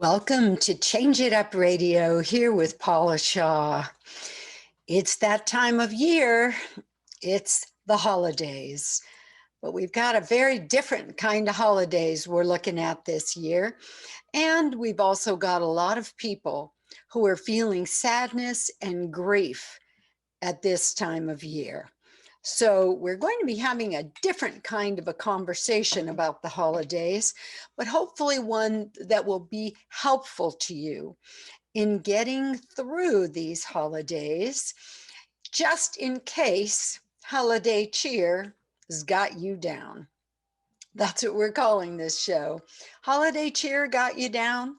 Welcome to Change It Up Radio here with Paula Shaw. It's that time of year. It's the holidays, but we've got a very different kind of holidays we're looking at this year. And we've also got a lot of people who are feeling sadness and grief at this time of year. So we're going to be having a different kind of a conversation about the holidays, but hopefully one that will be helpful to you in getting through these holidays, just in case holiday cheer has got you down. That's what we're calling this show. Holiday cheer got you down?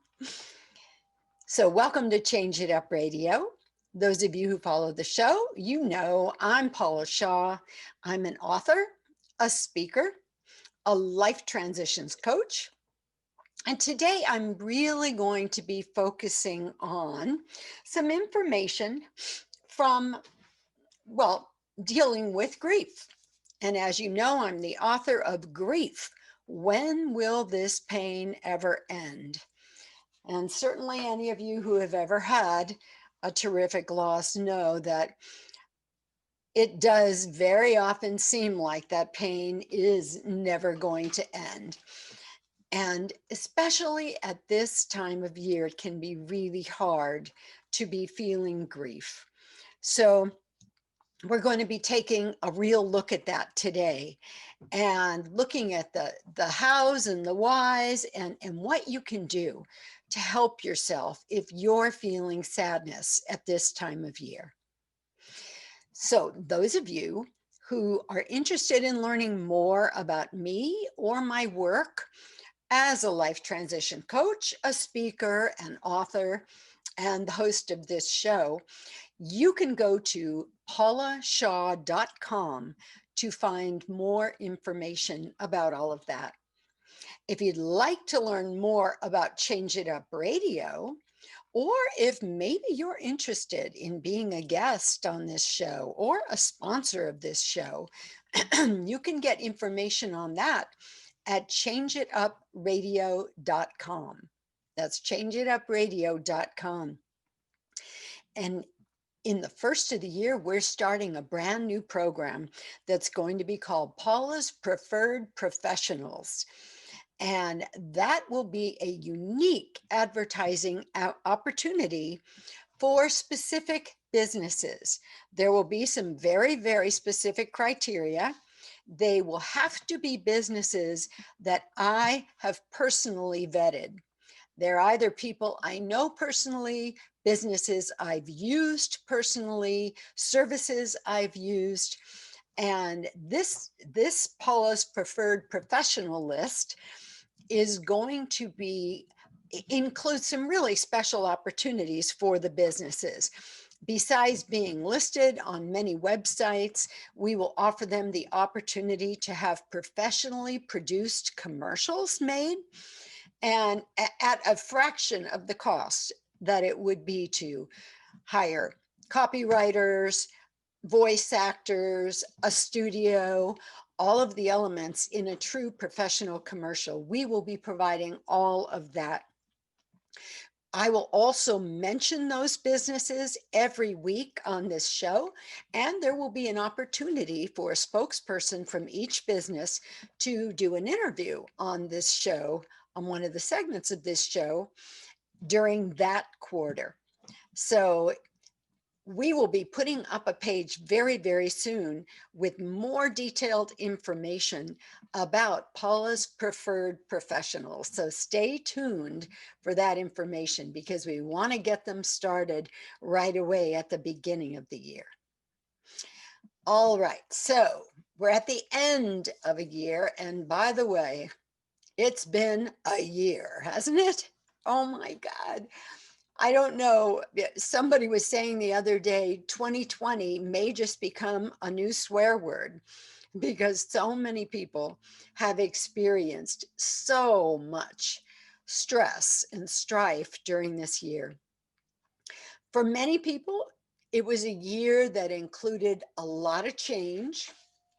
So welcome to Change It Up Radio. Those of you who follow the show, you know I'm Paula Shaw. I'm an author, a speaker, a life transitions coach. And today I'm really going to be focusing on some information from, dealing with grief. And as you know, I'm the author of Grief. When will this pain ever end? And certainly any of you who have ever had a terrific loss know that it does very often seem like that pain is never going to end. And especially at this time of year, it can be really hard to be feeling grief. So we're going to be taking a real look at that today and looking at the hows and the whys and what you can do to help yourself if you're feeling sadness at this time of year. So those of you who are interested in learning more about me or my work as a life transition coach, a speaker, an author, and the host of this show, you can go to paulashaw.com to find more information about all of that. If you'd like to learn more about Change It Up Radio, or if maybe you're interested in being a guest on this show or a sponsor of this show, you can get information on that at changeitupradio.com. That's changeitupradio.com. And in the first of the year, we're starting a brand new program that's going to be called Paula's Preferred Professionals. And that will be a unique advertising opportunity for specific businesses. There will be some very, very specific criteria. They will have to be businesses that I have personally vetted. They're either people I know personally, businesses I've used personally, services I've used. And this Paula's Preferred Professional list is going to include some really special opportunities for the businesses. Besides being listed on many websites, we will offer them the opportunity to have professionally produced commercials made, and at a fraction of the cost that it would be to hire copywriters, voice actors, a studio, all of the elements in a true professional commercial. We will be providing all of that. I will also mention those businesses every week on this show, and there will be an opportunity for a spokesperson from each business to do an interview on this show, on one of the segments of this show during that quarter. So we will be putting up a page very, very soon with more detailed information about Paula's Preferred Professionals. So stay tuned for that information because we want to get them started right away at the beginning of the year. All right, so we're at the end of a year. And by the way, it's been a year, hasn't it? Oh my God. I don't know. Somebody was saying the other day, 2020 may just become a new swear word because so many people have experienced so much stress and strife during this year. For many people, it was a year that included a lot of change.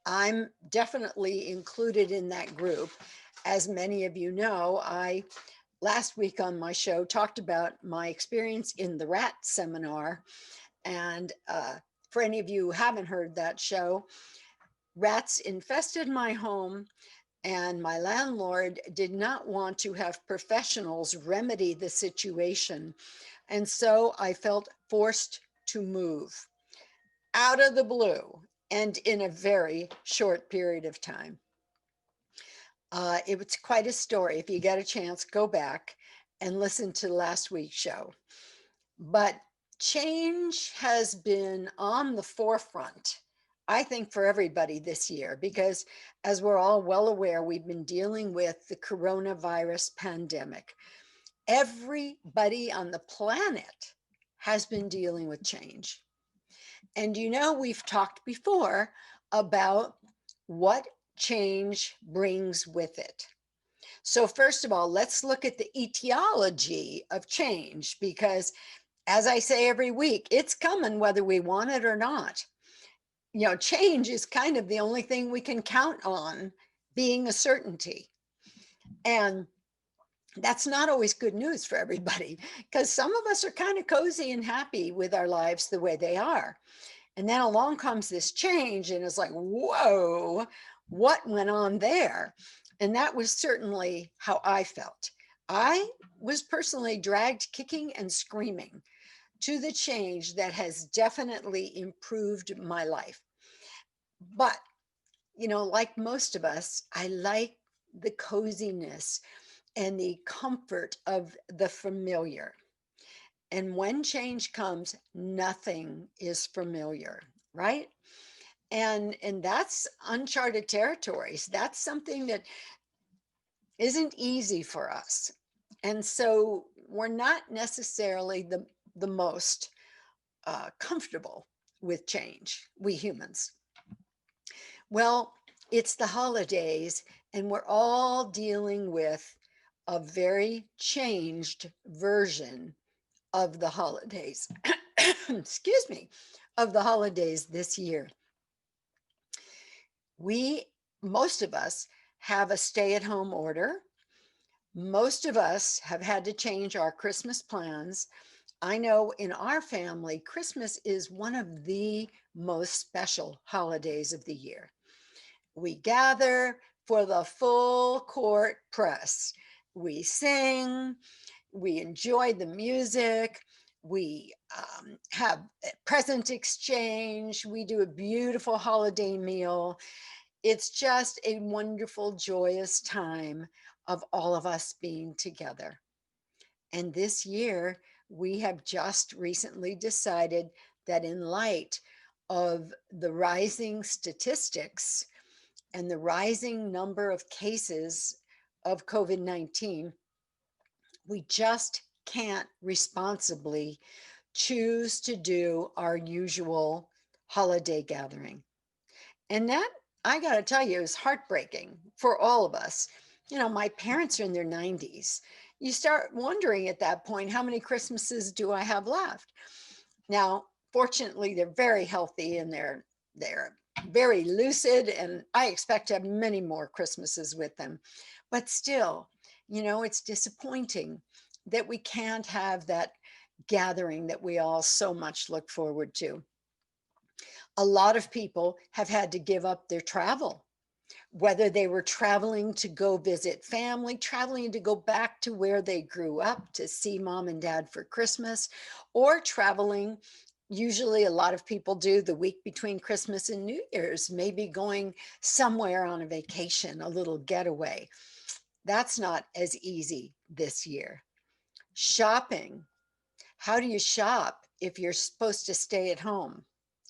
I'm definitely included in that group. As many of you know, I last week on my show talked about my experience in the rat seminar. And for any of you who haven't heard that show, rats infested my home, and my landlord did not want to have professionals remedy the situation. And so I felt forced to move out of the blue and in a very short period of time. It was quite a story. If you get a chance, go back and listen to last week's show. But change has been on the forefront, I think, for everybody this year, because as we're all well aware, we've been dealing with the coronavirus pandemic. Everybody on the planet has been dealing with change. And we've talked before about what change brings with it. So, first of all, let's look at the etiology of change, because as I say every week, it's coming whether we want it or not. Change is kind of the only thing we can count on being a certainty. And that's not always good news for everybody, because some of us are kind of cozy and happy with our lives the way they are. And then along comes this change, and it's like, whoa, what went on there? And that was certainly how I felt. I was personally dragged kicking and screaming to the change that has definitely improved my life. But, like most of us, I like the coziness and the comfort of the familiar. And when change comes, nothing is familiar, right? And that's uncharted territories. That's something that isn't easy for us. And so we're not necessarily the most comfortable with change, we humans. Well, it's the holidays, and we're all dealing with a very changed version of the holidays. Excuse me, of the holidays this year. Most of us have a stay-at-home order. Most of us have had to change our Christmas plans. I know in our family, Christmas is one of the most special holidays of the year. We gather for the full court press. We sing, we enjoy the music, we have present exchange, we do a beautiful holiday meal. It's just a wonderful, joyous time of all of us being together. And this year, we have just recently decided that in light of the rising statistics and the rising number of cases of COVID-19, we just can't responsibly choose to do our usual holiday gathering. And that, I got to tell you, is heartbreaking for all of us. My parents are in their 90s. You start wondering at that point, how many Christmases do I have left? Now, fortunately, they're very healthy, and they're very lucid, and I expect to have many more Christmases with them. But still, it's disappointing that we can't have that gathering that we all so much look forward to. A lot of people have had to give up their travel, whether they were traveling to go visit family, traveling to go back to where they grew up to see mom and dad for Christmas, or traveling. Usually, a lot of people do the week between Christmas and New Year's, maybe going somewhere on a vacation, a little getaway. That's not as easy this year. Shopping. How do you shop if you're supposed to stay at home?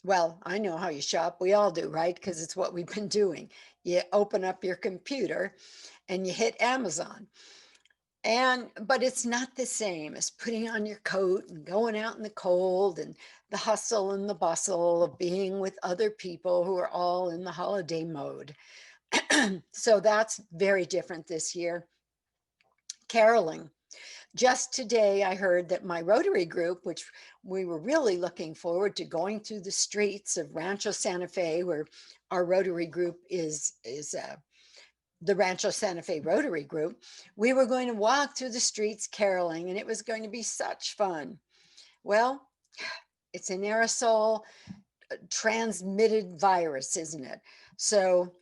Well, I know how you shop. We all do, right? Because it's what we've been doing. You open up your computer and you hit Amazon. But it's not the same as putting on your coat and going out in the cold and the hustle and the bustle of being with other people who are all in the holiday mode. So that's very different this year. Caroling. Just today, I heard that my Rotary group, which we were really looking forward to going through the streets of Rancho Santa Fe, where our Rotary group is the Rancho Santa Fe Rotary Group, we were going to walk through the streets caroling, and it was going to be such fun. Well, it's an aerosol transmitted virus, isn't it? So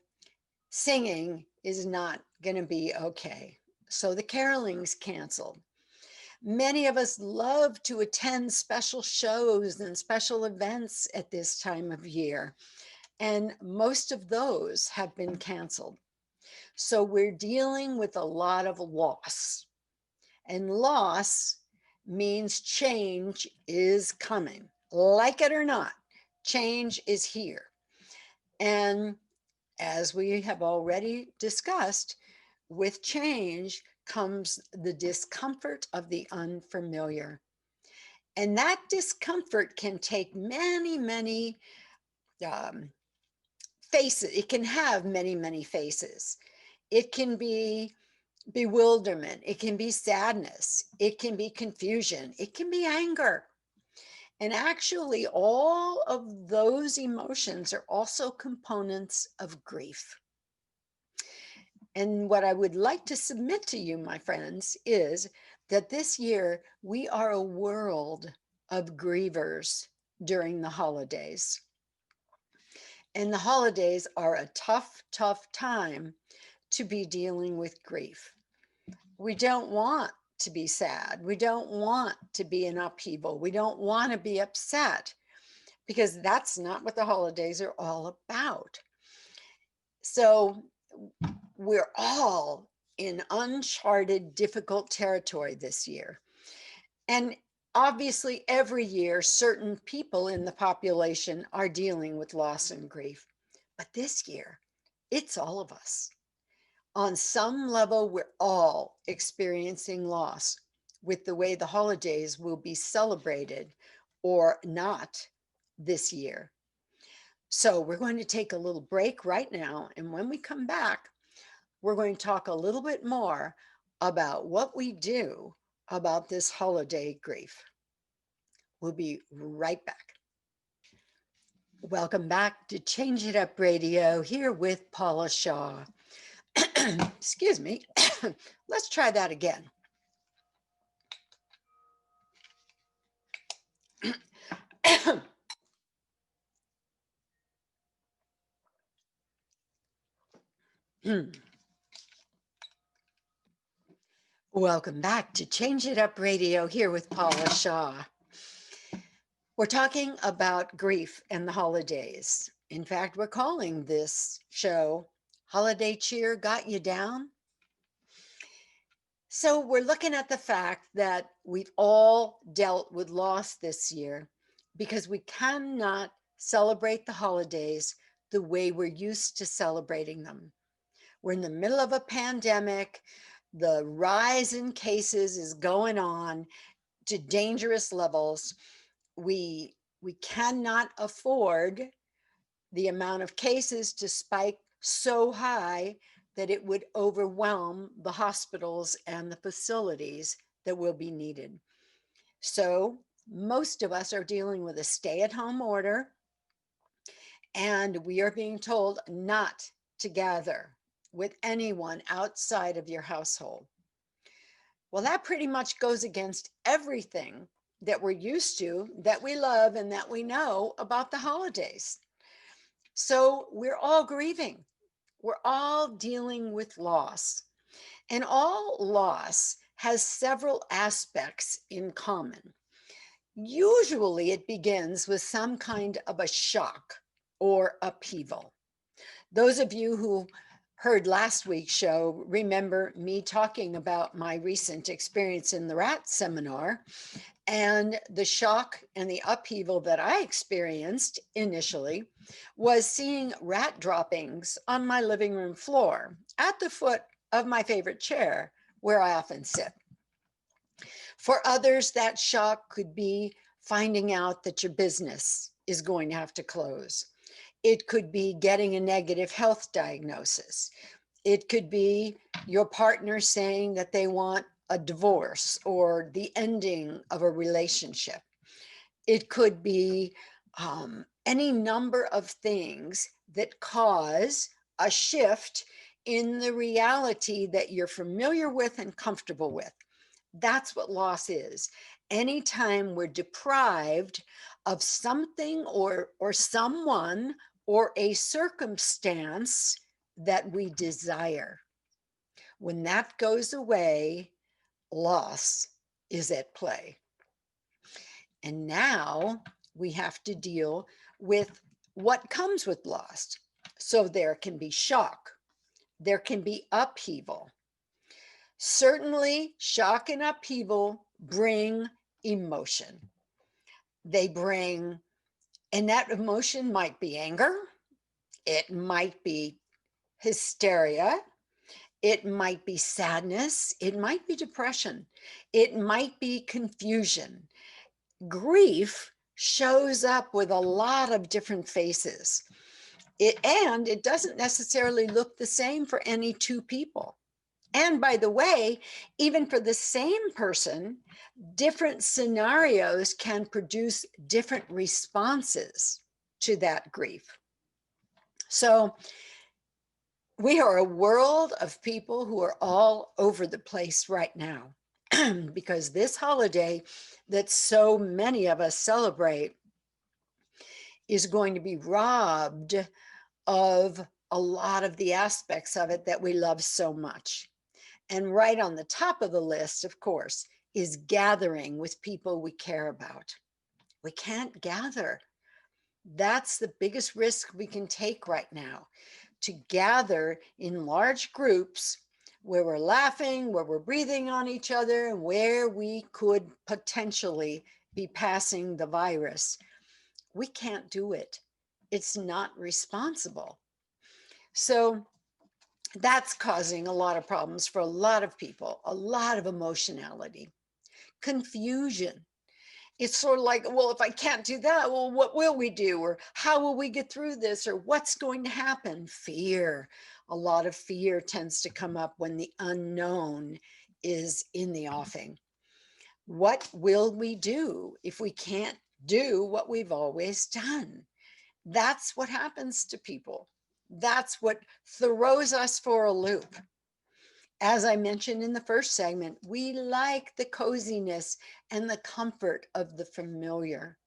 singing is not going to be okay. So the caroling's canceled. Many of us love to attend special shows and special events at this time of year, and most of those have been canceled. So we're dealing with a lot of loss, and loss means change is coming. Like it or not, change is here. And as we have already discussed, with change comes the discomfort of the unfamiliar. And that discomfort can take many um, faces. It can have many faces. It can be bewilderment. It can be sadness. It can be confusion. It can be anger. And actually, all of those emotions are also components of grief. And what I would like to submit to you, my friends, is that this year we are a world of grievers during the holidays. And the holidays are a tough time to be dealing with grief. We don't want to be sad. We don't want to be in upheaval. We don't want to be upset, because that's not what the holidays are all about. So we're all in uncharted, difficult territory this year. And obviously, every year, certain people in the population are dealing with loss and grief. But this year, it's all of us. On some level, we're all experiencing loss with the way the holidays will be celebrated or not this year. So we're going to take a little break right now. And when we come back, we're going to talk a little bit more about what we do about this holiday grief. We'll be right back. Welcome back to Change It Up Radio, here with Paula Shaw. Excuse me. Let's try that again. Welcome back to Change It Up Radio, here with Paula Shaw. We're talking about grief and the holidays. In fact, we're calling this show Holiday Cheer Got You Down? So we're looking at the fact that we've all dealt with loss this year because we cannot celebrate the holidays the way we're used to celebrating them. We're in the middle of a pandemic. The rise in cases is going on to dangerous levels. We cannot afford the amount of cases to spike so high that it would overwhelm the hospitals and the facilities that will be needed. So most of us are dealing with a stay-at-home order, and we are being told not to gather with anyone outside of your household. Well, that pretty much goes against everything that we're used to, that we love, and that we know about the holidays. So we're all grieving. We're all dealing with loss. And all loss has several aspects in common. Usually it begins with some kind of a shock or upheaval. Those of you who heard last week's show remember me talking about my recent experience in the RAT seminar, and the shock and the upheaval that I experienced initially was seeing rat droppings on my living room floor at the foot of my favorite chair where I often sit. For others, that shock could be finding out that your business is going to have to close. It could be getting a negative health diagnosis. It could be your partner saying that they want a divorce or the ending of a relationship. It could be any number of things that cause a shift in the reality that you're familiar with and comfortable with. That's what loss is. Anytime we're deprived of something or someone or a circumstance that we desire. When that goes away, loss is at play. And now we have to deal with what comes with loss. So there can be shock, there can be upheaval. Certainly, shock and upheaval bring emotion. They bring, and that emotion might be anger, it might be hysteria, it might be sadness, it might be depression, it might be confusion. Grief shows up with a lot of different faces. And it doesn't necessarily look the same for any two people. And by the way, even for the same person, different scenarios can produce different responses to that grief. So we are a world of people who are all over the place right now because this holiday that so many of us celebrate is going to be robbed of a lot of the aspects of it that we love so much. And right on the top of the list, of course, is gathering with people we care about. We can't gather. That's the biggest risk we can take right now, to gather in large groups where we're laughing, where we're breathing on each other, and where we could potentially be passing the virus. We can't do it. It's not responsible. So that's causing a lot of problems for a lot of people, a lot of emotionality, confusion. It's sort of like, well, if I can't do that, well, what will we do? Or how will we get through this? Or what's going to happen? Fear. A lot of fear tends to come up when the unknown is in the offing. What will we do if we can't do what we've always done? That's what happens to people. That's what throws us for a loop. As I mentioned in the first segment, we like the coziness and the comfort of the familiar.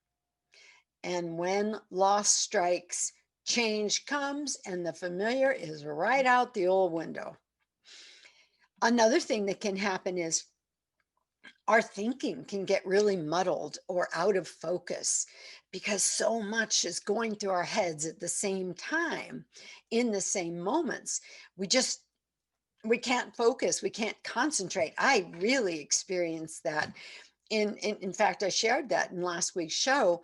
And when loss strikes, change comes and the familiar is right out the old window. Another thing that can happen is our thinking can get really muddled or out of focus because so much is going through our heads at the same time in the same moments. We can't focus, we can't concentrate. I really experienced that. In fact, I shared that in last week's show.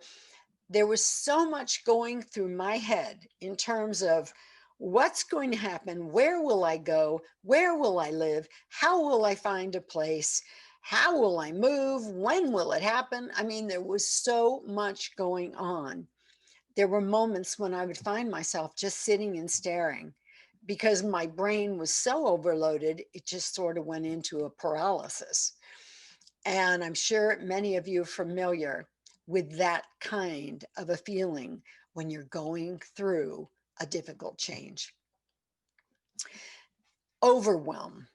There was so much going through my head in terms of what's going to happen, where will I go, where will I live, how will I find a place, how will I move, when will it happen. I mean, there was so much going on. There were moments when I would find myself just sitting and staring because my brain was so overloaded, it just sort of went into a paralysis. And I'm sure many of you are familiar with that kind of a feeling when you're going through a difficult change. Overwhelm.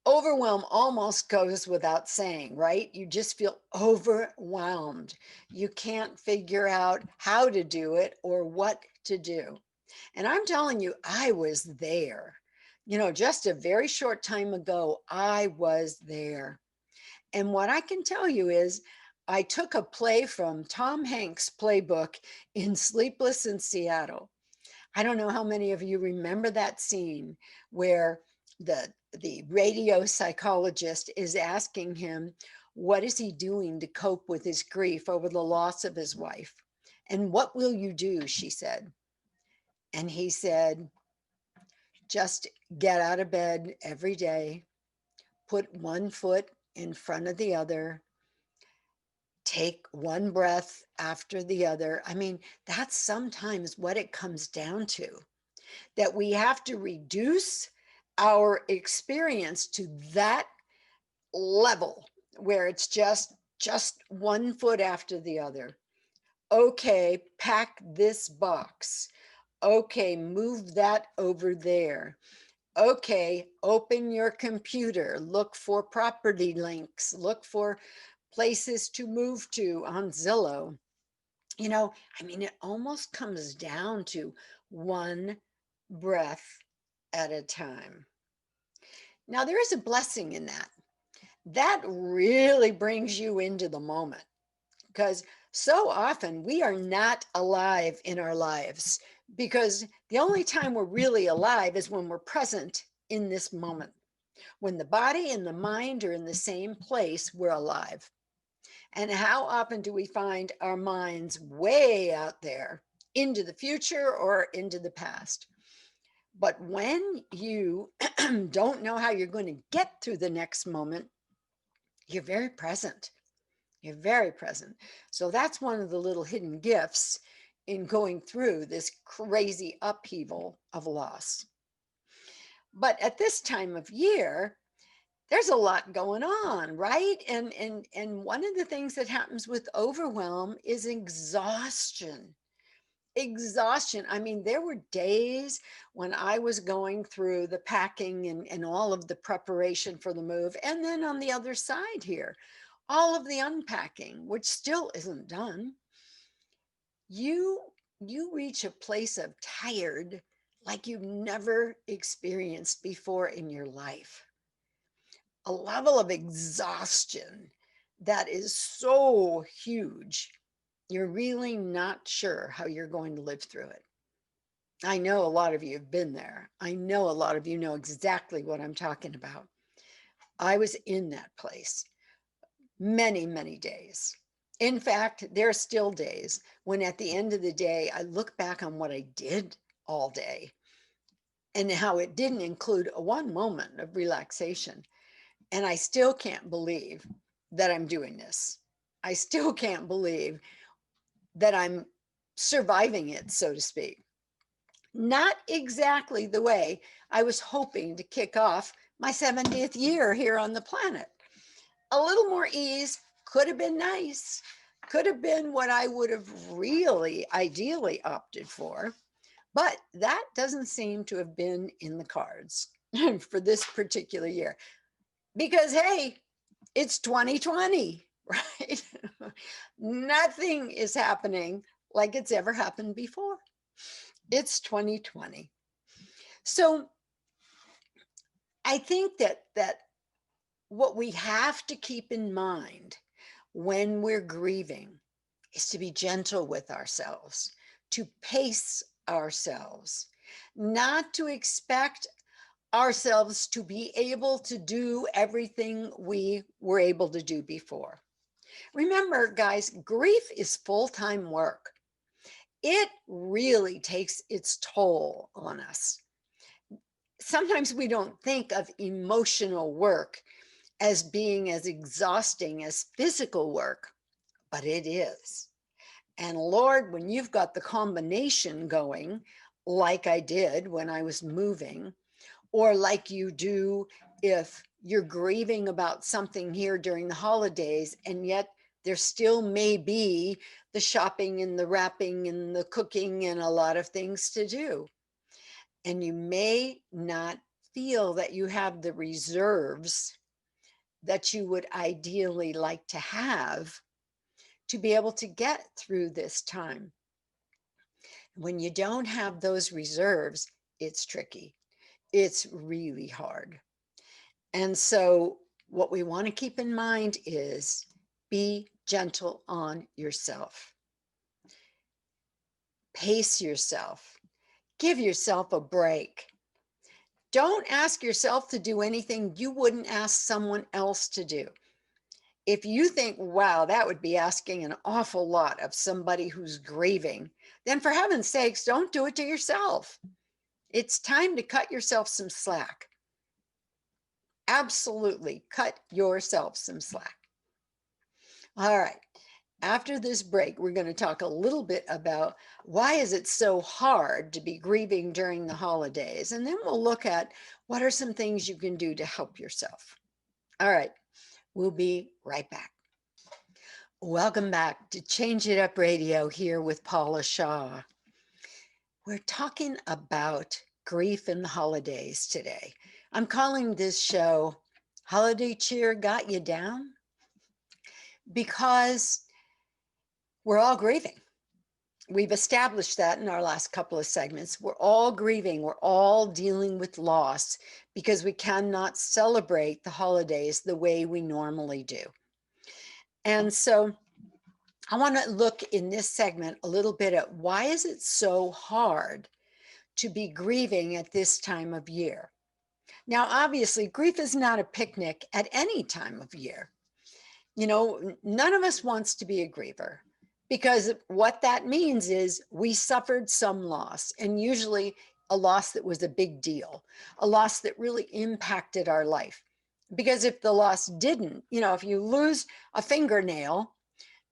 Overwhelm almost goes without saying, right? You just feel overwhelmed. You can't figure out how to do it or what to do. And I'm telling you, I was there. You know, just a very short time ago, I was there. And what I can tell you is, I took a play from Tom Hanks' playbook in Sleepless in Seattle. I don't know how many of you remember that scene where the radio psychologist is asking him, what is he doing to cope with his grief over the loss of his wife? And what will you do? She said. And he said, just get out of bed every day, put one foot in front of the other, take one breath after the other. I mean, that's sometimes what it comes down to, that we have to reduce our experience to that level where it's just one foot after the other. Okay, pack this box. Okay, move that over there. Okay, open your computer, look for property links, look for places to move to on Zillow. It almost comes down to one breath at a time. Now, there is a blessing in that. That really brings you into the moment because so often we are not alive in our lives because the only time we're really alive is when we're present in this moment. When the body and the mind are in the same place, we're alive. And how often do we find our minds way out there into the future or into the past? But when you don't know how you're going to get through the next moment, you're very present. You're very present. So that's one of the little hidden gifts in going through this crazy upheaval of loss. But at this time of year, there's a lot going on, right? And one of the things that happens with overwhelm is exhaustion. Exhaustion. There were days when I was going through the packing and all of the preparation for the move. And then on the other side here, all of the unpacking, which still isn't done. You reach a place of tired like you've never experienced before in your life. A level of exhaustion that is so huge, you're really not sure how you're going to live through it. I know a lot of you have been there. I know a lot of you know exactly what I'm talking about. I was in that place many, many days. In fact, there are still days when at the end of the day, I look back on what I did all day and how it didn't include one moment of relaxation. And I still can't believe that I'm doing this. I still can't believe that I'm surviving it, so to speak. Not exactly the way I was hoping to kick off my 70th year here on the planet. A little more ease could have been nice, could have been what I would have really ideally opted for, but that doesn't seem to have been in the cards for this particular year. Because, hey, it's 2020, right? Nothing is happening like it's ever happened before. It's 2020. So I think that what we have to keep in mind when we're grieving is to be gentle with ourselves, to pace ourselves, not to expect ourselves to be able to do everything we were able to do before. Remember, guys, grief is full-time work. It really takes its toll on us. Sometimes we don't think of emotional work as being as exhausting as physical work, but it is. And Lord, when you've got the combination going, like I did when I was moving, or like you do if you're grieving about something here during the holidays, and yet there still may be the shopping and the wrapping and the cooking and a lot of things to do. And you may not feel that you have the reserves that you would ideally like to have to be able to get through this time. When you don't have those reserves, it's tricky. It's really hard. And so, what we want to keep in mind is be gentle on yourself, pace yourself, give yourself a break. Don't ask yourself to do anything you wouldn't ask someone else to do. If you think, wow, that would be asking an awful lot of somebody who's grieving, then for heaven's sakes, don't do it to yourself. It's time to cut yourself some slack. Absolutely cut yourself some slack. All right. After this break, we're going to talk a little bit about why is it so hard to be grieving during the holidays, and then we'll look at what are some things you can do to help yourself. All right. We'll be right back. Welcome back to Change It Up Radio here with Paula Shaw. We're talking about grief in the holidays today. I'm calling this show Holiday Cheer Got You Down because we're all grieving. We've established that in our last couple of segments. We're all grieving. We're all dealing with loss because we cannot celebrate the holidays the way we normally do. And so I want to look in this segment a little bit at why is it so hard to be grieving at this time of year? Now, obviously, grief is not a picnic at any time of year. You know, none of us wants to be a griever because what that means is we suffered some loss, and usually a loss that was a big deal, a loss that really impacted our life. Because if the loss didn't, you know, if you lose a fingernail,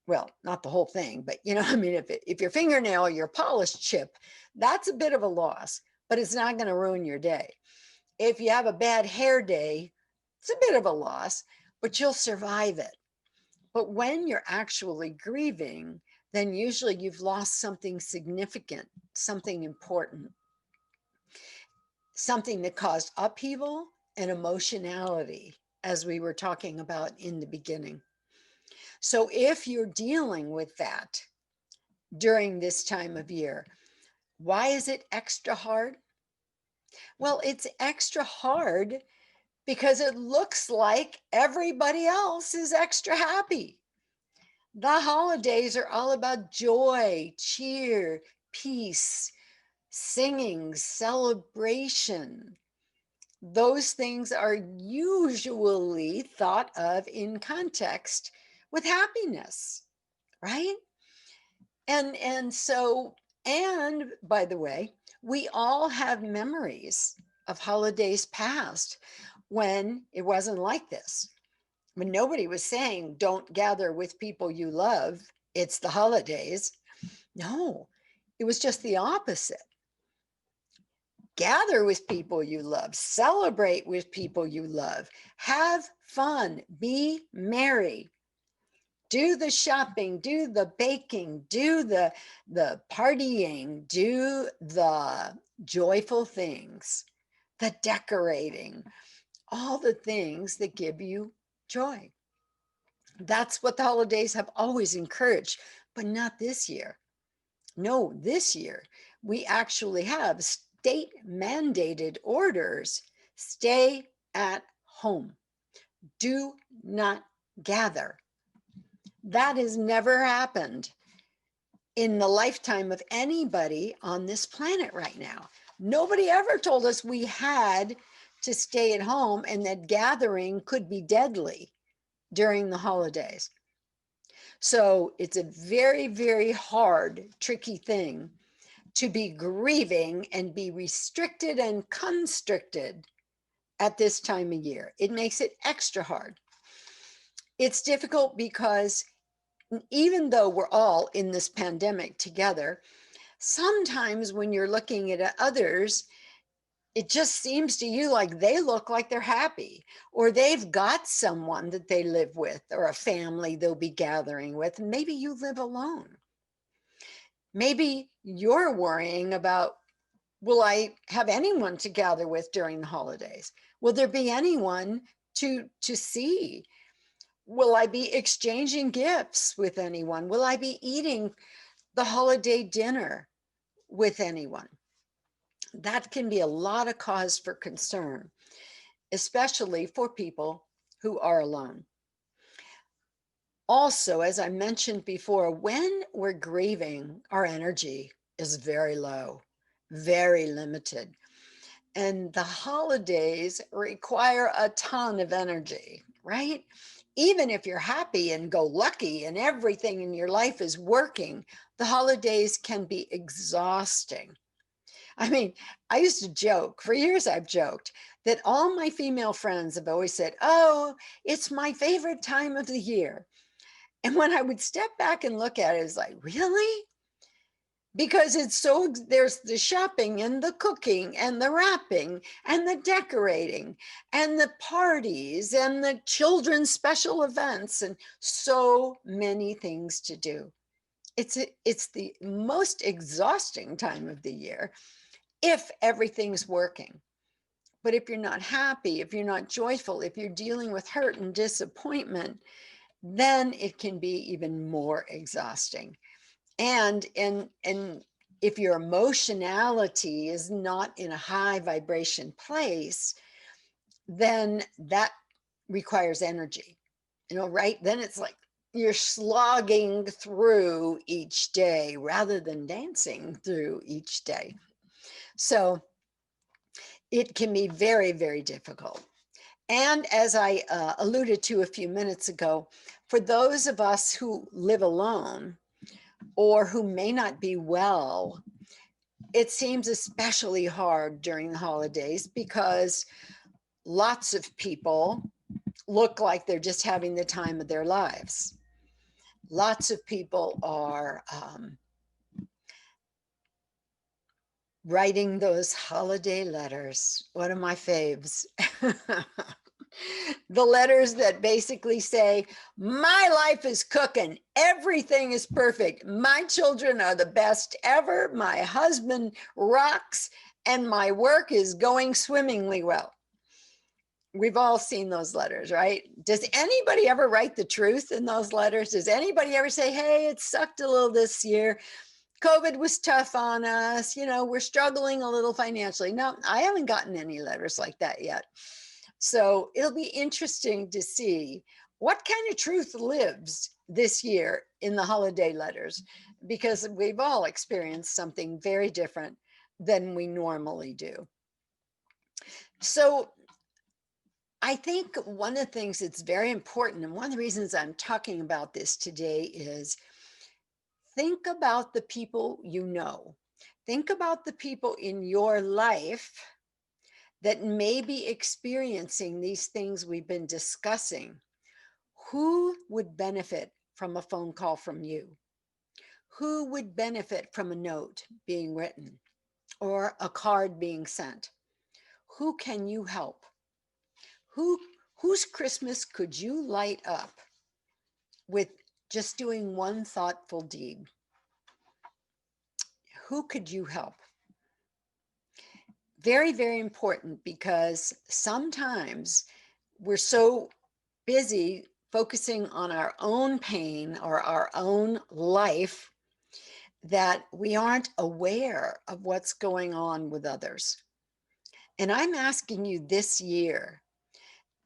well, not the whole thing, but you know, I mean, if your fingernail, your polish chip, that's a bit of a loss, but it's not going to ruin your day. If you have a bad hair day, it's a bit of a loss, but you'll survive it. But when you're actually grieving, then usually you've lost something significant, something important, something that caused upheaval and emotionality, as we were talking about in the beginning. So if you're dealing with that during this time of year, why is it extra hard? Well, it's extra hard because it looks like everybody else is extra happy. The holidays are all about joy, cheer, peace, singing, celebration. Those things are usually thought of in context with happiness, right? And by the way, we all have memories of holidays past when it wasn't like this, when nobody was saying don't gather with people you love, it's the holidays. No, it was just the opposite. Gather with people you love, celebrate with people you love, have fun, be merry, do the shopping, do the baking, do the partying, do the joyful things, the decorating, all the things that give you joy. That's what the holidays have always encouraged, but not this year. No, this year we actually have state mandated orders. Stay at home. Do not gather. That has never happened in the lifetime of anybody on this planet right now. Nobody ever told us we had to stay at home and that gathering could be deadly during the holidays. So it's a very, very hard, tricky thing to be grieving and be restricted and constricted at this time of year. It makes it extra hard. It's difficult because even though we're all in this pandemic together, sometimes when you're looking at others, it just seems to you like they look like they're happy, or they've got someone that they live with, or a family they'll be gathering with. And maybe you live alone. Maybe you're worrying about, will I have anyone to gather with during the holidays? Will there be anyone to see? Will I be exchanging gifts with anyone? Will I be eating the holiday dinner with anyone? That can be a lot of cause for concern, especially for people who are alone. Also, as I mentioned before, when we're grieving, our energy is very low, very limited. And the holidays require a ton of energy, right? Even if you're happy and go lucky and everything in your life is working, the holidays can be exhausting. I mean, I used to joke, for years I've joked, that all my female friends have always said, oh, it's my favorite time of the year. And when I would step back and look at it, it's like, really? Because it's so, there's the shopping and the cooking and the wrapping and the decorating and the parties and the children's special events and so many things to do. It's the most exhausting time of the year. if everything's working. But if you're not happy, if you're not joyful, if you're dealing with hurt and disappointment, then it can be even more exhausting. And if your emotionality is not in a high vibration place, then that requires energy, right? Then it's like you're slogging through each day rather than dancing through each day. So it can be very, very difficult. And as I alluded to a few minutes ago, for those of us who live alone or who may not be well, it seems especially hard during the holidays because lots of people look like they're just having the time of their lives. Lots of people are writing those holiday letters. One of my faves. The letters that basically say, my life is cooking. Everything is perfect. My children are the best ever. My husband rocks and my work is going swimmingly well. We've all seen those letters, right? Does anybody ever write the truth in those letters? Does anybody ever say, hey, it sucked a little this year? COVID was tough on us. We're struggling a little financially. No, I haven't gotten any letters like that yet. So it'll be interesting to see what kind of truth lives this year in the holiday letters, because we've all experienced something very different than we normally do. So I think one of the things that's very important, and one of the reasons I'm talking about this today, is think about the people you know. Think about the people in your life that may be experiencing these things we've been discussing. Who would benefit from a phone call from you? Who would benefit from a note being written or a card being sent? Who can you help? Whose Christmas could you light up with just doing one thoughtful deed? Who could you help? Very, very important, because sometimes we're so busy focusing on our own pain or our own life that we aren't aware of what's going on with others. And I'm asking you this year,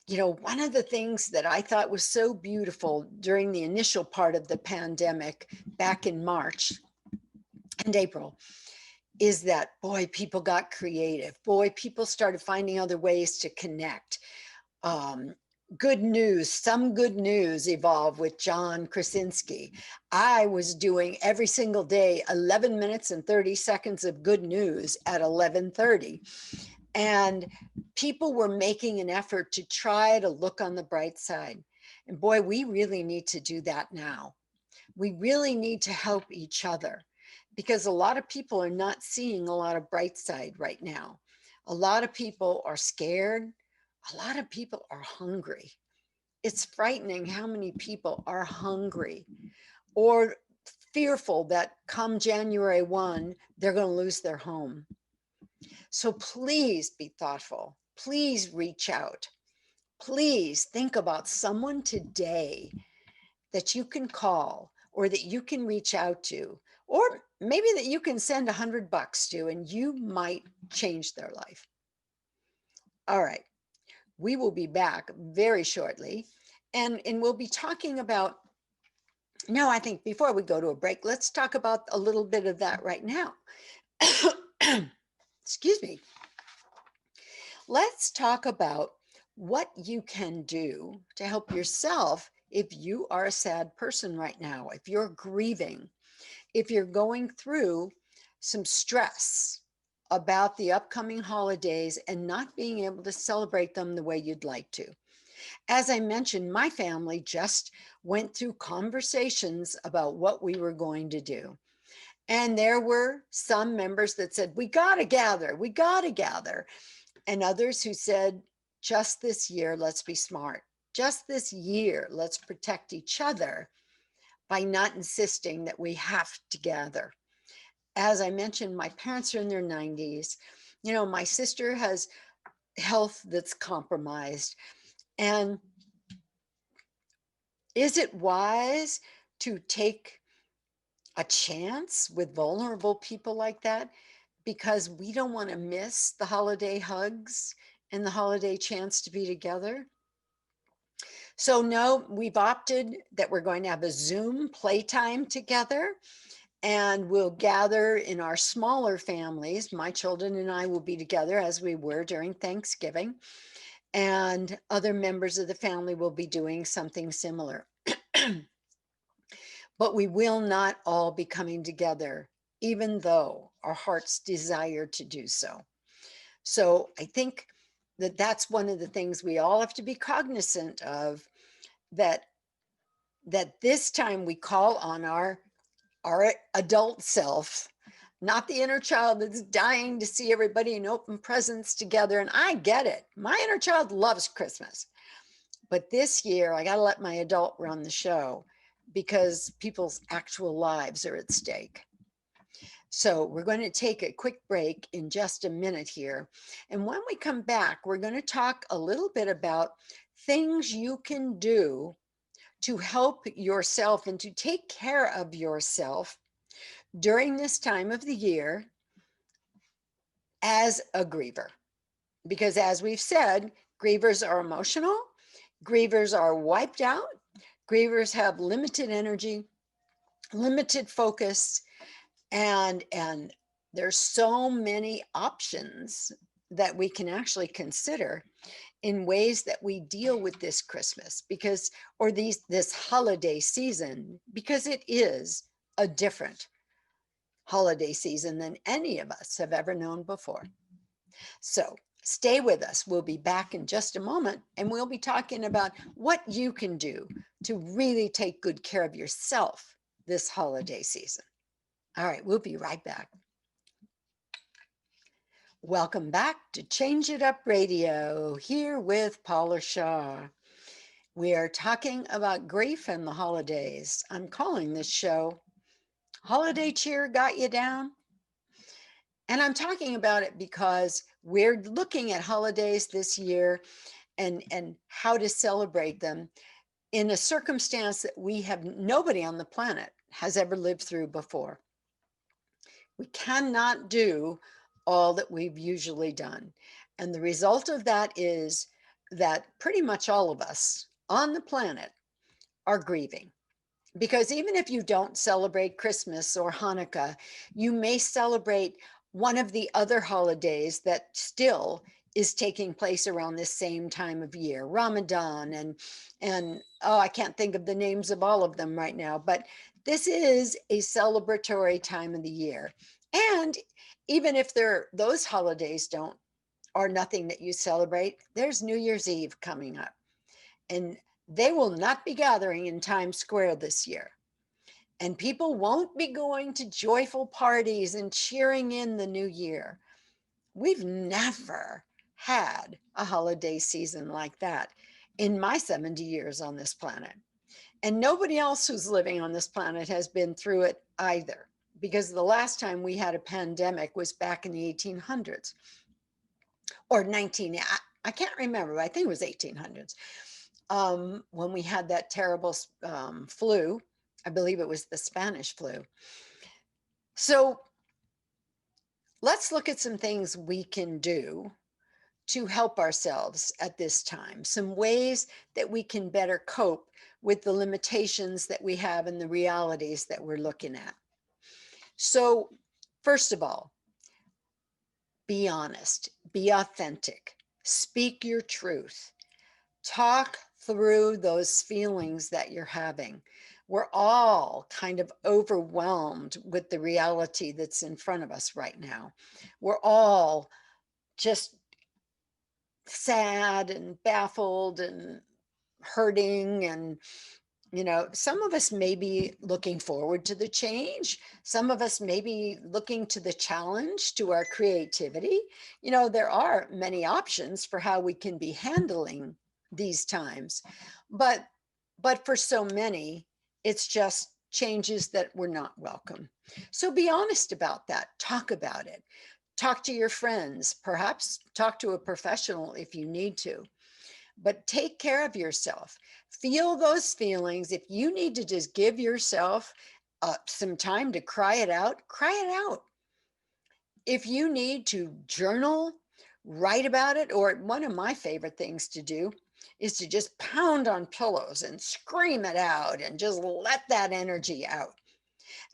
one of the things that I thought was so beautiful during the initial part of the pandemic back in March and April is that, boy, people got creative. Boy, people started finding other ways to connect. Some good news evolved with John Krasinski. I was doing every single day 11 minutes and 30 seconds of good news at 11:30. And people were making an effort to try to look on the bright side. And boy, we really need to do that now. We really need to help each other, because a lot of people are not seeing a lot of bright side right now. A lot of people are scared. A lot of people are hungry. It's frightening how many people are hungry or fearful that come January 1, they're going to lose their home. So please be thoughtful. Please reach out. Please think about someone today that you can call or that you can reach out to, or maybe that you can send $100 to, and you might change their life. All right. We will be back very shortly, and we'll be talking about, no, I think before we go to a break, let's talk about a little bit of that right now. Excuse me. Let's talk about what you can do to help yourself if you are a sad person right now, if you're grieving, if you're going through some stress about the upcoming holidays and not being able to celebrate them the way you'd like to. As I mentioned, my family just went through conversations about what we were going to do. And there were some members that said, we got to gather, we got to gather. And others who said, just this year, let's be smart. Just this year, let's protect each other by not insisting that we have to gather. as I mentioned, my parents are in their 90s. My sister has health that's compromised. And is it wise to take a chance with vulnerable people like that because we don't want to miss the holiday hugs and the holiday chance to be together? So, no, we've opted that we're going to have a Zoom playtime together, and we'll gather in our smaller families. My children and I will be together as we were during Thanksgiving, and other members of the family will be doing something similar. But we will not all be coming together, even though our hearts desire to do so. So I think that that's one of the things we all have to be cognizant of, that this time we call on our adult self, not the inner child that's dying to see everybody and open presents together. And I get it. My inner child loves Christmas. But this year, I got to let my adult run the show because people's actual lives are at stake. So we're going to take a quick break in just a minute here. And when we come back, we're going to talk a little bit about things you can do to help yourself and to take care of yourself during this time of the year as a griever. Because as we've said, grievers are emotional, grievers are wiped out, grievers have limited energy, limited focus, and there's so many options that we can actually consider in ways that we deal with this Christmas, because or this holiday season, because it is a different holiday season than any of us have ever known before. So stay with us. We'll be back in just a moment, and we'll be talking about what you can do to really take good care of yourself this holiday season. All right, we'll be right back. Welcome back to Change It Up Radio, here with Paula Shaw. We are talking about grief and the holidays. I'm calling this show Holiday Cheer Got You Down? And I'm talking about it because we're looking at holidays this year and how to celebrate them in a circumstance that nobody on the planet has ever lived through before. We cannot do all that we've usually done. And the result of that is that pretty much all of us on the planet are grieving. Because even if you don't celebrate Christmas or Hanukkah, you may celebrate one of the other holidays that still is taking place around this same time of year, Ramadan, and oh, I can't think of the names of all of them right now, but this is a celebratory time of the year. And even if those holidays are nothing that you celebrate, there's New Year's Eve coming up, and they will not be gathering in Times Square this year. And people won't be going to joyful parties and cheering in the new year. We've never had a holiday season like that in my 70 years on this planet. And nobody else who's living on this planet has been through it either, because the last time we had a pandemic was back in the 1800s or 19, I can't remember, but I think it was 1800s, when we had that terrible flu. I believe it was the Spanish flu. So let's look at some things we can do to help ourselves at this time, some ways that we can better cope with the limitations that we have and the realities that we're looking at. So, first of all, be honest, be authentic, speak your truth, talk through those feelings that you're having. We're all kind of overwhelmed with the reality that's in front of us right now. We're all just sad and baffled and hurting, and some of us may be looking forward to the change, some of us may be looking to the challenge, to our creativity. There are many options for how we can be handling these times, but for so many it's just changes that were not welcome. So be honest about that. Talk about it. Talk to your friends, perhaps talk to a professional if you need to, but take care of yourself. Feel those feelings. If you need to just give yourself some time to cry it out, cry it out. If you need to journal, write about it, or one of my favorite things to do is to just pound on pillows and scream it out and just let that energy out.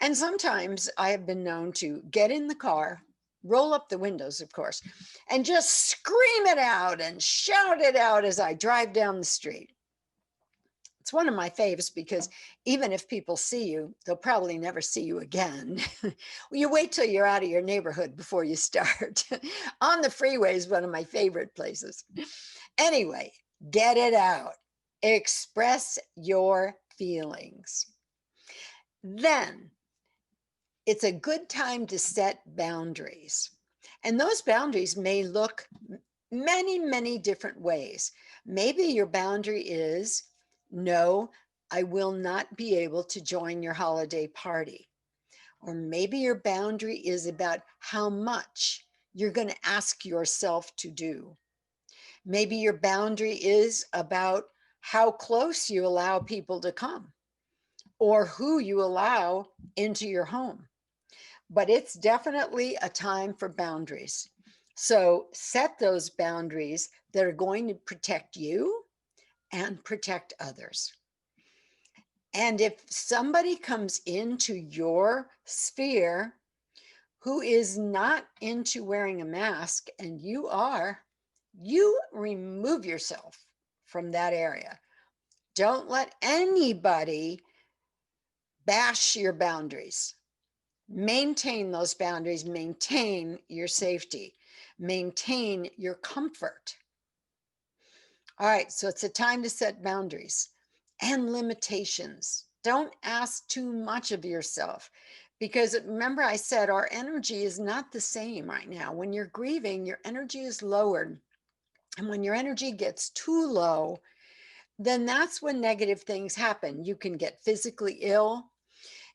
And sometimes I have been known to get in the car, roll up the windows, of course, and just scream it out and shout it out as I drive down the street. It's one of my faves because even if people see you, they'll probably never see you again. Well, you wait till you're out of your neighborhood before you start. On the freeway is one of my favorite places. Anyway, get it out. Express your feelings. Then it's a good time to set boundaries. And those boundaries may look many, many different ways. Maybe your boundary is, no, I will not be able to join your holiday party. Or maybe your boundary is about how much you're going to ask yourself to do. Maybe your boundary is about how close you allow people to come or who you allow into your home. But it's definitely a time for boundaries. So set those boundaries that are going to protect you and protect others. And if somebody comes into your sphere who is not into wearing a mask and you are, you remove yourself from that area. Don't let anybody bash your boundaries. Maintain those boundaries, maintain your safety, maintain your comfort. All right, so it's a time to set boundaries and limitations. Don't ask too much of yourself because remember I said our energy is not the same right now. When you're grieving, your energy is lowered. And when your energy gets too low, then that's when negative things happen. You can get physically ill.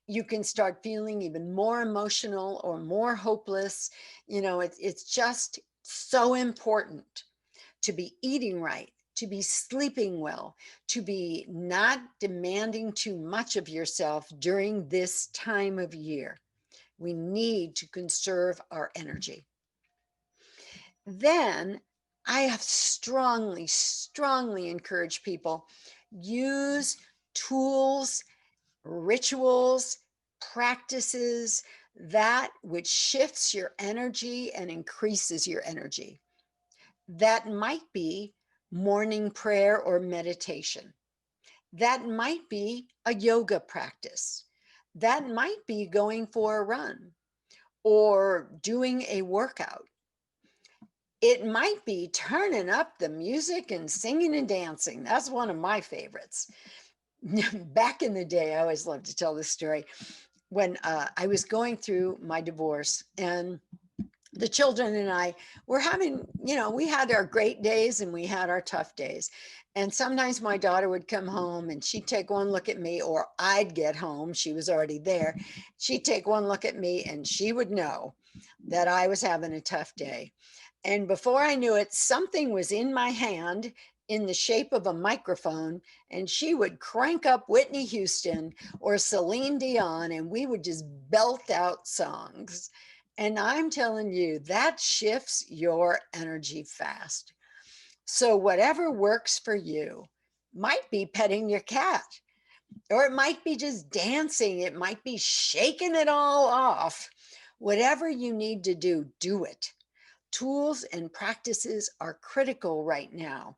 You can start feeling even more emotional or more hopeless. You know, it's just so important to be eating right, to be sleeping well, to be not demanding too much of yourself during this time of year. We need to conserve our energy. Then I have strongly, strongly encouraged people use tools, rituals, practices, that which shifts your energy and increases your energy. That might be morning prayer or meditation. That might be a yoga practice. That might be going for a run or doing a workout. It might be turning up the music and singing and dancing. That's one of my favorites. Back in the day, I always love to tell this story. When I was going through my divorce and the children and I were having, we had our great days and we had our tough days. And sometimes my daughter would come home and she'd take one look at me, or I'd get home. She was already there. She'd take one look at me and she would know that I was having a tough day. And before I knew it, something was in my hand in the shape of a microphone, and she would crank up Whitney Houston or Celine Dion, and we would just belt out songs. And I'm telling you, that shifts your energy fast. So whatever works for you might be petting your cat, or it might be just dancing. It might be shaking it all off. Whatever you need to do, do it. Tools and practices are critical right now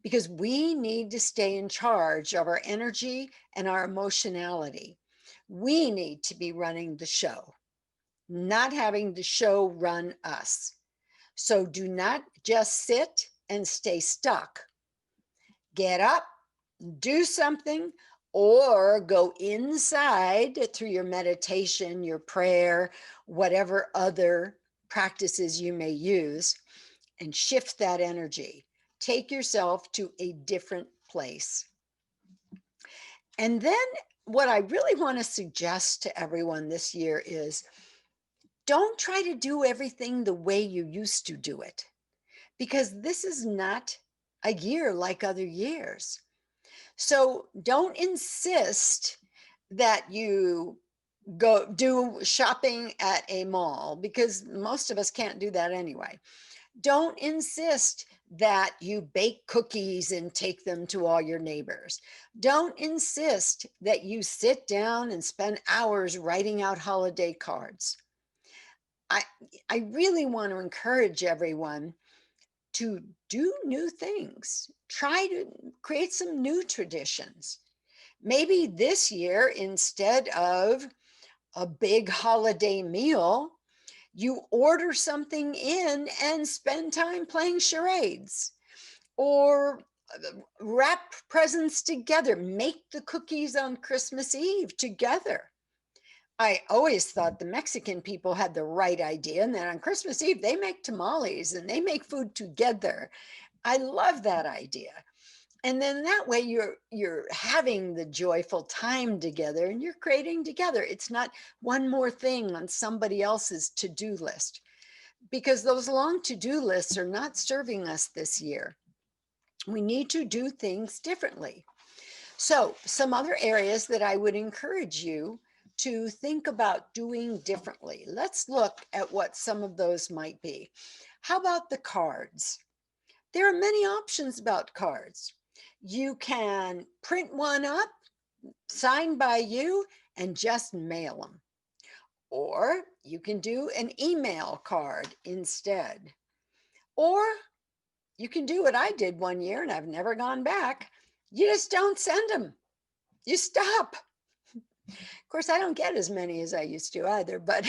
because we need to stay in charge of our energy and our emotionality. We need to be running the show, not having the show run us. So do not just sit and stay stuck. Get up, do something, or go inside through your meditation, your prayer, whatever other practices you may use, and shift that energy. Take yourself to a different place. And then what I really want to suggest to everyone this year is don't try to do everything the way you used to do it, because this is not a year like other years. So don't insist that you go do shopping at a mall, because most of us can't do that anyway. Don't insist that you bake cookies and take them to all your neighbors. Don't insist that you sit down and spend hours writing out holiday cards. I, I really want to encourage everyone to do new things. Try to create some new traditions. Maybe this year, instead of a big holiday meal, you order something in and spend time playing charades, or wrap presents together, make the cookies on Christmas Eve together. I always thought the Mexican people had the right idea, and that on Christmas Eve they make tamales and they make food together. I love that idea. And then that way you're having the joyful time together and you're creating together. It's not one more thing on somebody else's to-do list, because those long to-do lists are not serving us this year. We need to do things differently. So some other areas that I would encourage you to think about doing differently. Let's look at what some of those might be. How about the cards? There are many options about cards. You can print one up, signed by you, and just mail them. Or you can do an email card instead. Or you can do what I did one year, and I've never gone back. You just don't send them. You stop. Of course, I don't get as many as I used to either, but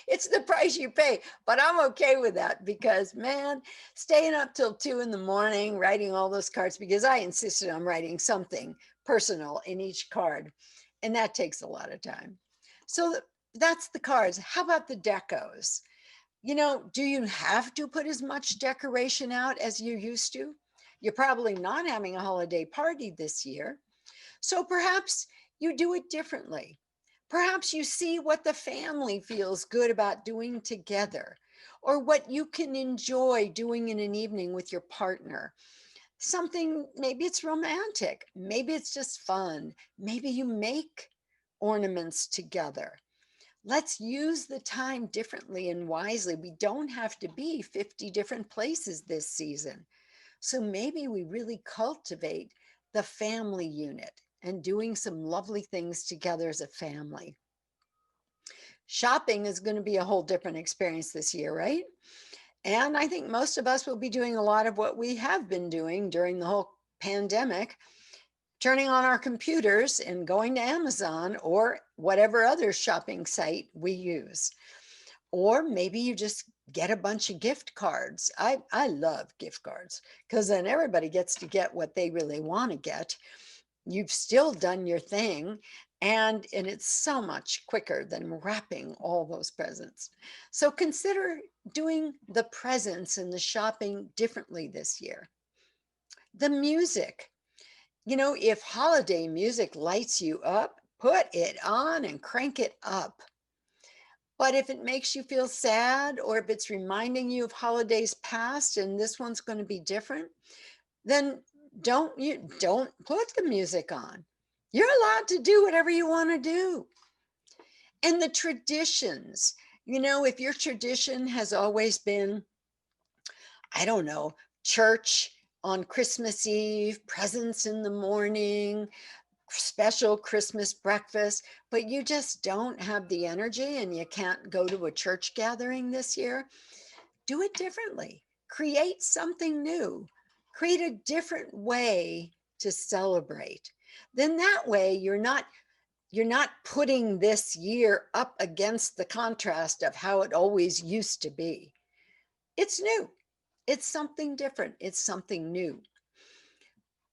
it's the price you pay. But I'm okay with that, because, man, staying up till 2 in the morning, writing all those cards, because I insisted on writing something personal in each card, and that takes a lot of time. So that's the cards. How about the decos? Do you have to put as much decoration out as you used to? You're probably not having a holiday party this year. So perhaps you do it differently. Perhaps you see what the family feels good about doing together, or what you can enjoy doing in an evening with your partner. Something, maybe it's romantic, maybe it's just fun, maybe you make ornaments together. Let's use the time differently and wisely. We don't have to be 50 different places this season. So maybe we really cultivate the family unit and doing some lovely things together as a family. Shopping is going to be a whole different experience this year, right? And I think most of us will be doing a lot of what we have been doing during the whole pandemic, turning on our computers and going to Amazon or whatever other shopping site we use. Or maybe you just get a bunch of gift cards. I love gift cards, because then everybody gets to get what they really want to get. You've still done your thing, and it's so much quicker than wrapping all those presents. So consider doing the presents and the shopping differently this year. The music. If holiday music lights you up, put it on and crank it up. But if it makes you feel sad, or if it's reminding you of holidays past and this one's going to be different, then don't put the music on. You're allowed to do whatever you want to do. And the traditions, if your tradition has always been, I don't know, church on Christmas Eve, presents in the morning, special Christmas breakfast, but you just don't have the energy and you can't go to a church gathering this year, do it differently. Create something new. Create a different way to celebrate. Then that way you're not putting this year up against the contrast of how it always used to be. It's new. It's something different. It's something new.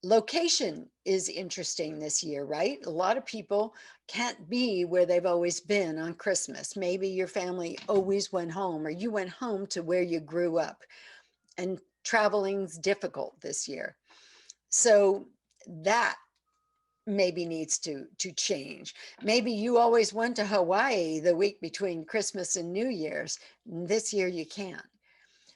Location is interesting this year, right? A lot of people can't be where they've always been on Christmas. Maybe your family always went home, or you went home to where you grew up, and traveling's difficult this year. So that maybe needs to change. Maybe you always went to Hawaii the week between Christmas and New Year's. This year you can't.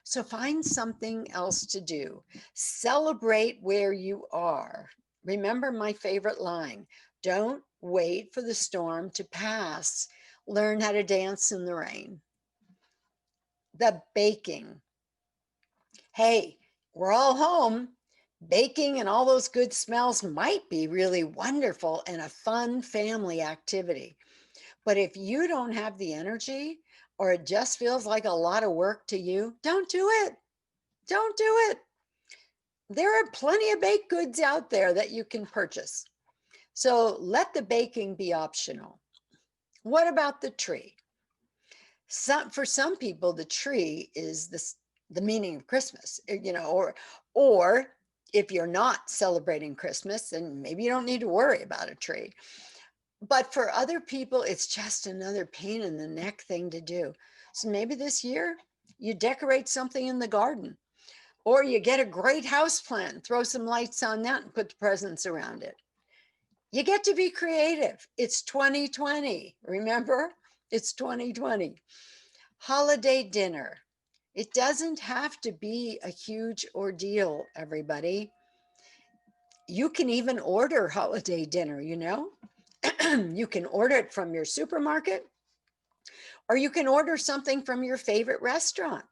So find something else to do. Celebrate where you are. Remember my favorite line, don't wait for the storm to pass. Learn how to dance in the rain. The baking. Hey, we're all home. Baking and all those good smells might be really wonderful and a fun family activity. But if you don't have the energy or it just feels like a lot of work to you, don't do it. Don't do it. There are plenty of baked goods out there that you can purchase. So let the baking be optional. What about the tree? For some people, the tree is the meaning of Christmas, or if you're not celebrating Christmas, then maybe you don't need to worry about a tree. But for other people, it's just another pain in the neck thing to do. So maybe this year you decorate something in the garden, or you get a great house plant, throw some lights on that and put the presents around it. You get to be creative. It's 2020. Remember? It's 2020. Holiday dinner. It doesn't have to be a huge ordeal, everybody. You can even order holiday dinner, You can order it from your supermarket, or you can order something from your favorite restaurant.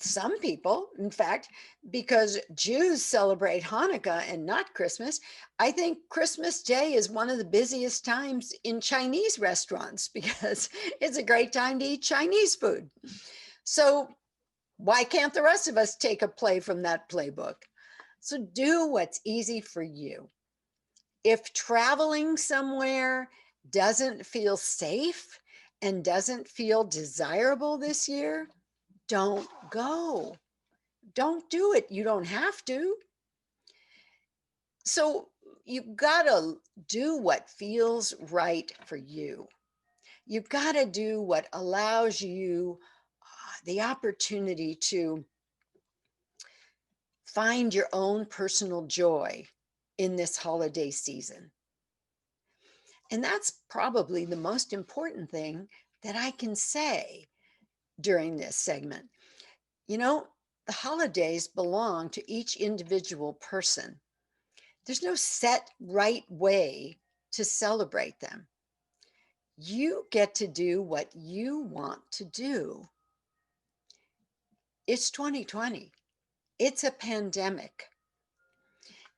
Some people, in fact, because Jews celebrate Hanukkah and not Christmas, I think Christmas Day is one of the busiest times in Chinese restaurants because it's a great time to eat Chinese food. So why can't the rest of us take a play from that playbook? So do what's easy for you. If traveling somewhere doesn't feel safe and doesn't feel desirable this year, don't go. Don't do it. You don't have to. So you've got to do what feels right for you. You've got to do what allows you the opportunity to find your own personal joy in this holiday season. And that's probably the most important thing that I can say during this segment. The holidays belong to each individual person. There's no set right way to celebrate them. You get to do what you want to do. It's 2020. It's a pandemic.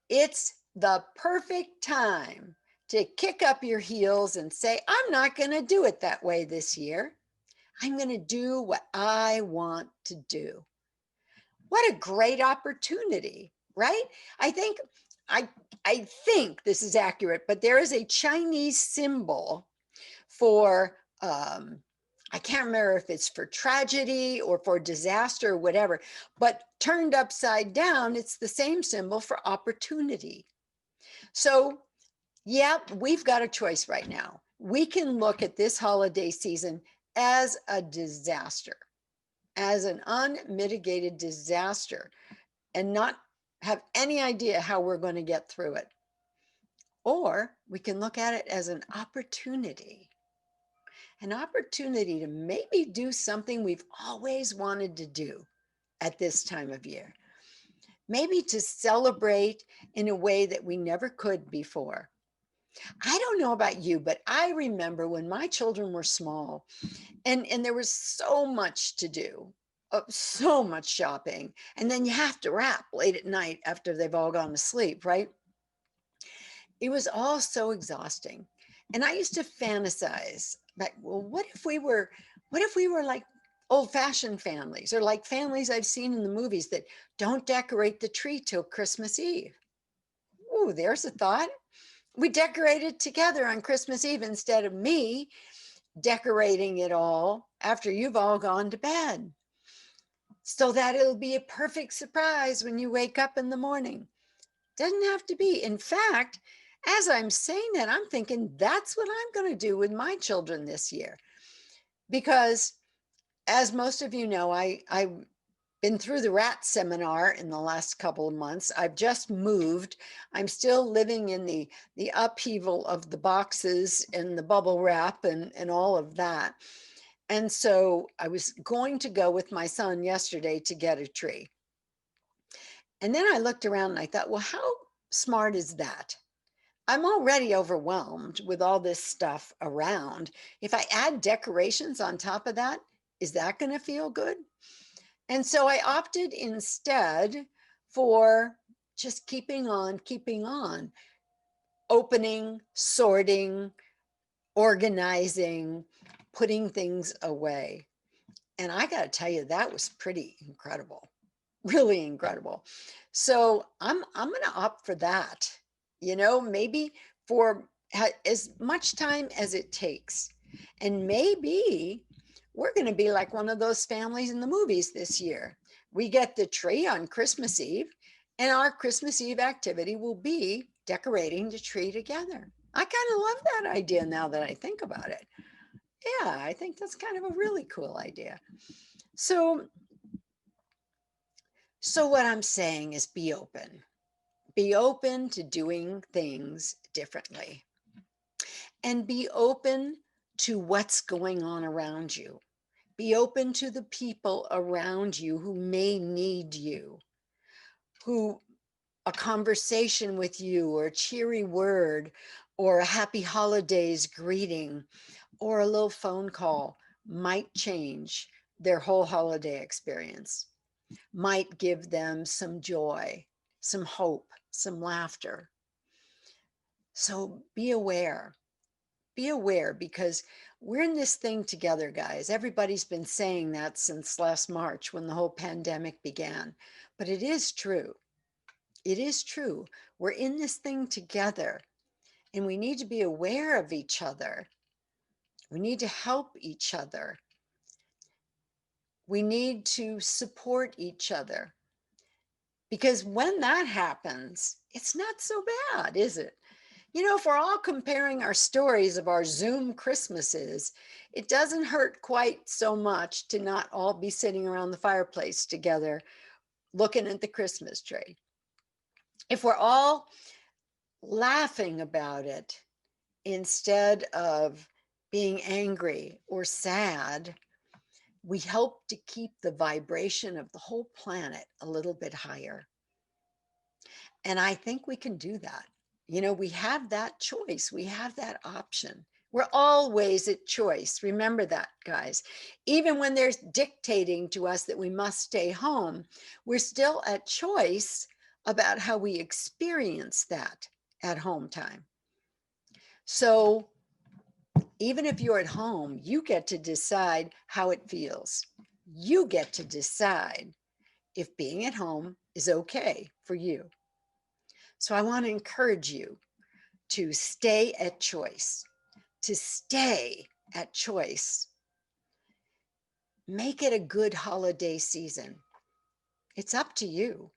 It's the perfect time to kick up your heels and say, I'm not going to do it that way this year. I'm going to do what I want to do. What a great opportunity, right? I think I think this is accurate, but there is a Chinese symbol for I can't remember if it's for tragedy or for disaster or whatever, but turned upside down, it's the same symbol for opportunity. So, yeah, we've got a choice right now. We can look at this holiday season as a disaster, as an unmitigated disaster, and not have any idea how we're going to get through it. Or we can look at it as an opportunity to maybe do something we've always wanted to do at this time of year. Maybe to celebrate in a way that we never could before. I don't know about you, but I remember when my children were small and there was so much to do, so much shopping. And then you have to wrap late at night after they've all gone to sleep, right? It was all so exhausting. And I used to fantasize like, well, what if we were like old-fashioned families or like families I've seen in the movies that don't decorate the tree till Christmas Eve? Ooh, there's a thought. We decorated together on Christmas Eve instead of me decorating it all after you've all gone to bed, so that it'll be a perfect surprise when you wake up in the morning. Doesn't have to be. In fact, as I'm saying that, I'm thinking that's what I'm going to do with my children this year. Because as most of you know, I been through the rat seminar in the last couple of months. I've just moved. I'm still living in the upheaval of the boxes and the bubble wrap and all of that. And so I was going to go with my son yesterday to get a tree. And then I looked around and I thought, well, how smart is that? I'm already overwhelmed with all this stuff around. If I add decorations on top of that, is that going to feel good? And so I opted instead for just keeping on, opening, sorting, organizing, putting things away. And I got to tell you, that was pretty incredible, really incredible. So I'm going to opt for that, maybe for as much time as it takes. And maybe we're going to be like one of those families in the movies this year. We get the tree on Christmas Eve, and our Christmas Eve activity will be decorating the tree together. I kind of love that idea now that I think about it. Yeah, I think that's kind of a really cool idea. So what I'm saying is be open. Be open to doing things differently, and be open to what's going on around you. Be open to the people around you who may need you, who a conversation with you, or a cheery word, or a happy holidays greeting, or a little phone call might change their whole holiday experience, might give them some joy, some hope, some laughter. So be aware. Be aware, because we're in this thing together, guys. Everybody's been saying that since last March when the whole pandemic began. But it is true. It is true. We're in this thing together, and we need to be aware of each other. We need to help each other. We need to support each other, because when that happens, it's not so bad, is it? If we're all comparing our stories of our Zoom Christmases, it doesn't hurt quite so much to not all be sitting around the fireplace together looking at the Christmas tree. If we're all laughing about it instead of being angry or sad, we help to keep the vibration of the whole planet a little bit higher. And I think we can do that. We have that choice. We have that option. We're always at choice. Remember that, guys. Even when they're dictating to us that we must stay home, we're still at choice about how we experience that at home time. So even if you're at home, you get to decide how it feels. You get to decide if being at home is okay for you. So I want to encourage you to stay at choice, to stay at choice. Make it a good holiday season. It's up to you.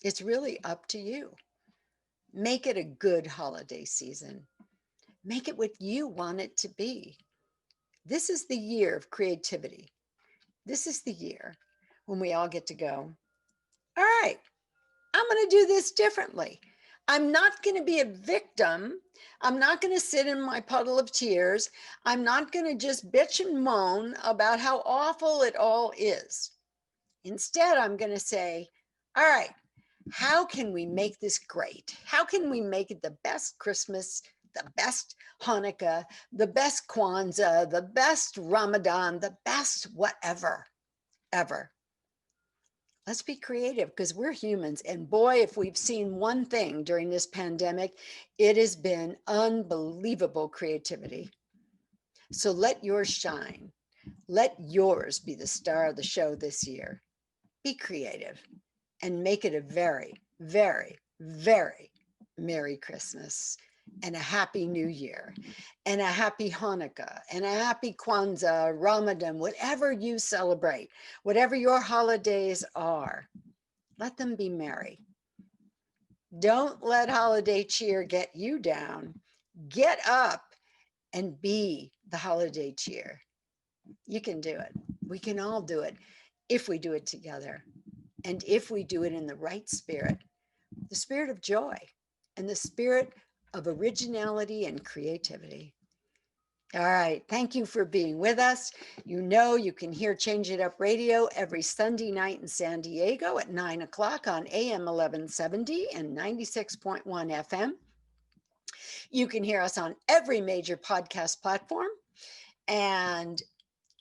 It's really up to you. Make it a good holiday season. Make it what you want it to be. This is the year of creativity. This is the year when we all get to go, all right, I'm going to do this differently. I'm not going to be a victim. I'm not going to sit in my puddle of tears. I'm not going to just bitch and moan about how awful it all is. Instead, I'm going to say, all right, how can we make this great? How can we make it the best Christmas, the best Hanukkah, the best Kwanzaa, the best Ramadan, the best whatever, ever? Let's be creative, because we're humans. And boy, if we've seen one thing during this pandemic, it has been unbelievable creativity. So let yours shine. Let yours be the star of the show this year. Be creative and make it a very, very, very Merry Christmas and a Happy New Year and a Happy Hanukkah and a Happy Kwanzaa, Ramadan, whatever you celebrate, whatever your holidays are, let them be merry. Don't let holiday cheer get you down. Get up and be the holiday cheer. You can do it. We can all do it. if we do it together and if we do it in the right spirit, the spirit of joy and the spirit of originality and creativity. All right. Thank you for being with us. You know, you can hear Change It Up Radio every Sunday night in San Diego at 9 o'clock on AM 1170 and 96.1 FM. You can hear us on every major podcast platform. And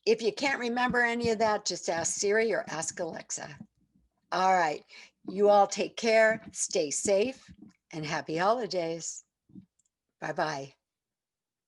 if you can't remember any of that, just ask Siri or ask Alexa. All right. You all take care, stay safe, and happy holidays. Bye bye.